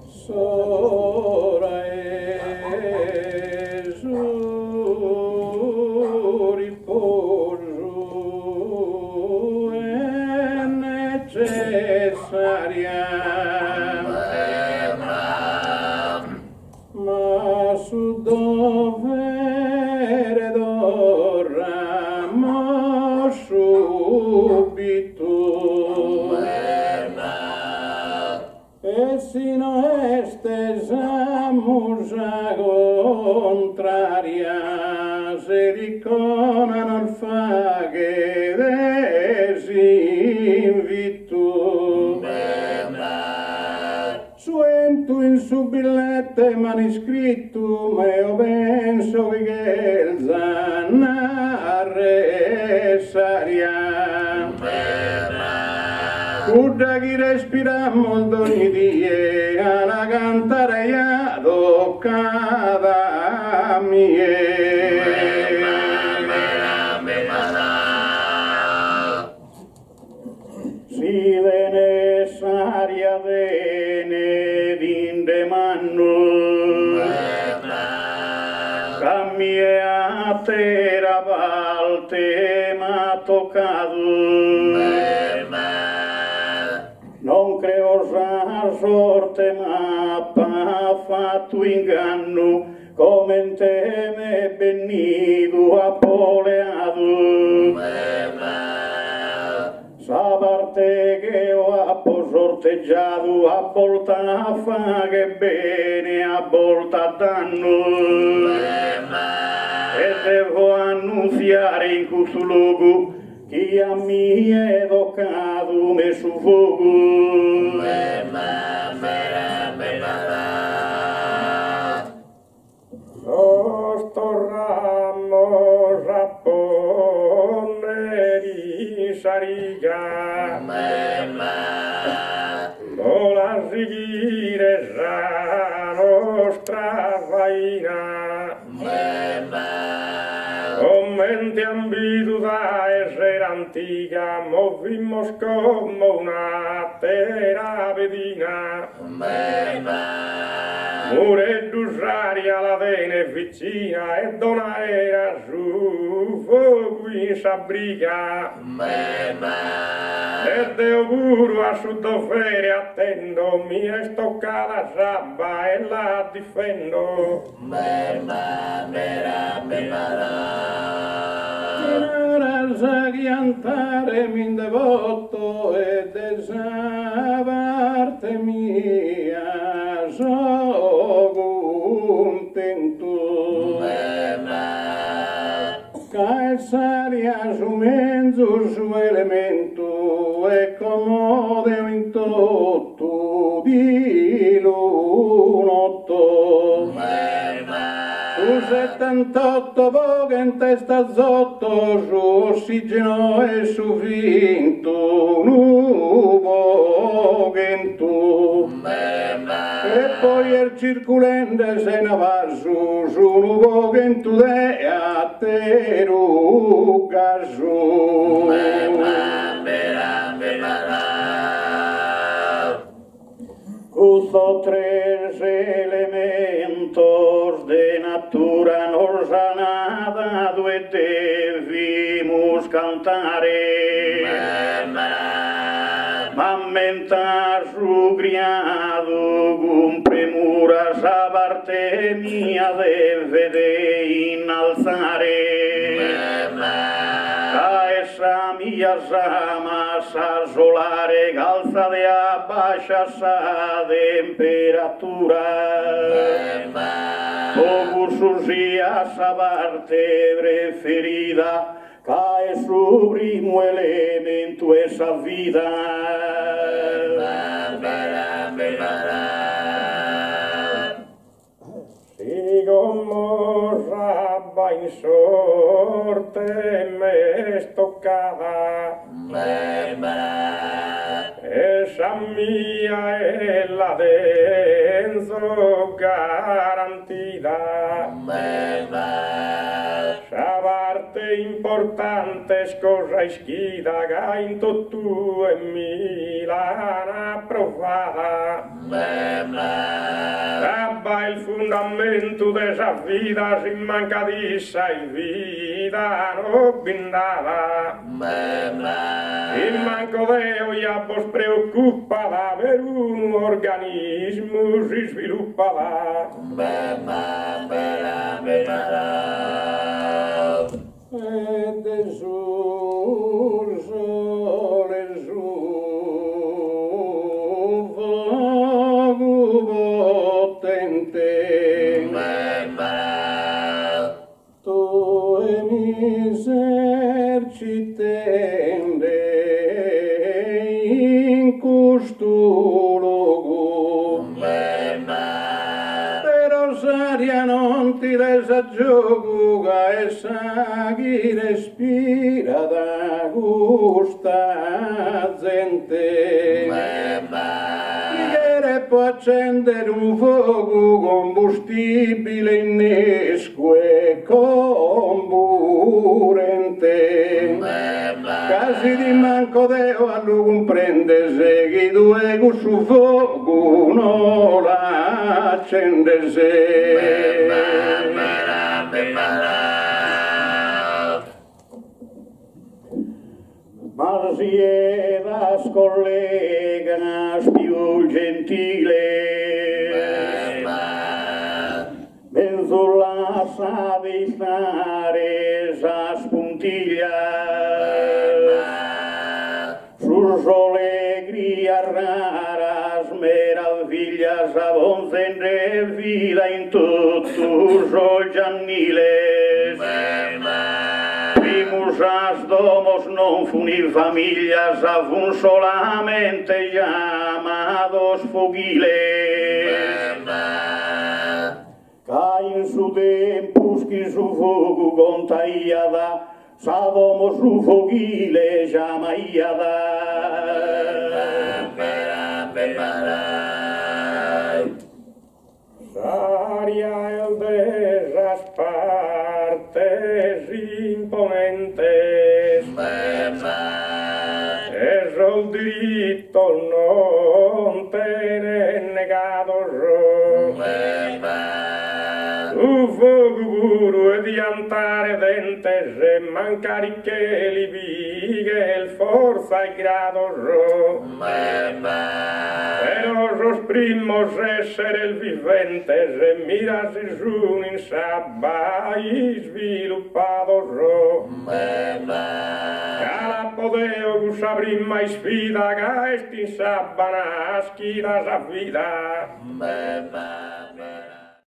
Sora e su riposo è necessaria, ma su dovere dorramo subito. E sino estesamos a contraria, se riconano il faghe desinvitu. Suentu in su billette maniscritto, ma io penso che il zanare saria. Cudda chi respiriamo ogni dia, la cantare ya toccata mie. Si de necessaria vene d'inde manno, cammie a terra valte m'ha toccato. Non creo la sorte ma ha fatto inganno, come in te me venido appoleato. Sa parte che ho sorteggiato, a volta fa che bene, a volta danno. E devo annunziare in questo luogo chi a mi è toccato me suffoco. Sto ramo rappone di sariga, non la seguire la nostra vaina. Mente ambituda essere antica, movimos come una terra vedina. Mureddusaria la vene vicina e donna era su fuoco in sabriga. E Deo puro a su dovere attendo, mi è stoccata sabba e la difendo. Sa chiantare mi devoto e desa parte mia so contento. Caesaria su mezzo su elemento e comode in tutto di lunotto. Su 78 poche in testa sotto, su ossigeno e su finto, nuovo che tu. E poi il circulente se ne va su nuovo che tu de a te ruga su. Questo tres elementos de natura nos han dado e debimos cantare. M'ammenta su criado con premuras a parte mia deve de innalzare. Essa mia sama sa solare calza de abbascia sa temperatura. Como sia sa parte preferida, cae su primo elemento esa vida. Si como rabba in sorte me stoccava, esa mia è la denso garantita. Sabar parte importantes cosas que da in tu e Milana provada. Abba il fundamento desa vida sin mancadissa y vida no bindada. Il manco Deo ya vos preoccupa da ver un organismo si sviluppa ed esur sole su fogu potente tu e mi esercitende in custo luogo Rosaria non ti desagioga e sa chi respira da gusta gente che può accendere un fuoco combustibile innesco e comburente casi di manco Deo a lui comprende se chi due con su fuoco non la accende se ma si è das collegas più gentile Benzola sa di stare sa spuntiglia sus alegrias raras meravillas abonzen de vida in totus os gianniles Primus as domos non funir familias avun solamente llamados foguiles ca in su tempus qui su fogu contaíada Sabomos su foguile llamaíada Saria el de las partes imponentes es el diritto non tener negado Ufoguru e di antare dentes e mancari che li vighe il forza e grado Pero los primos essere il viventes e miras un in sabba y sviluppados Cada podeo gus abrir mais vida ga estin sabba nascidas a vida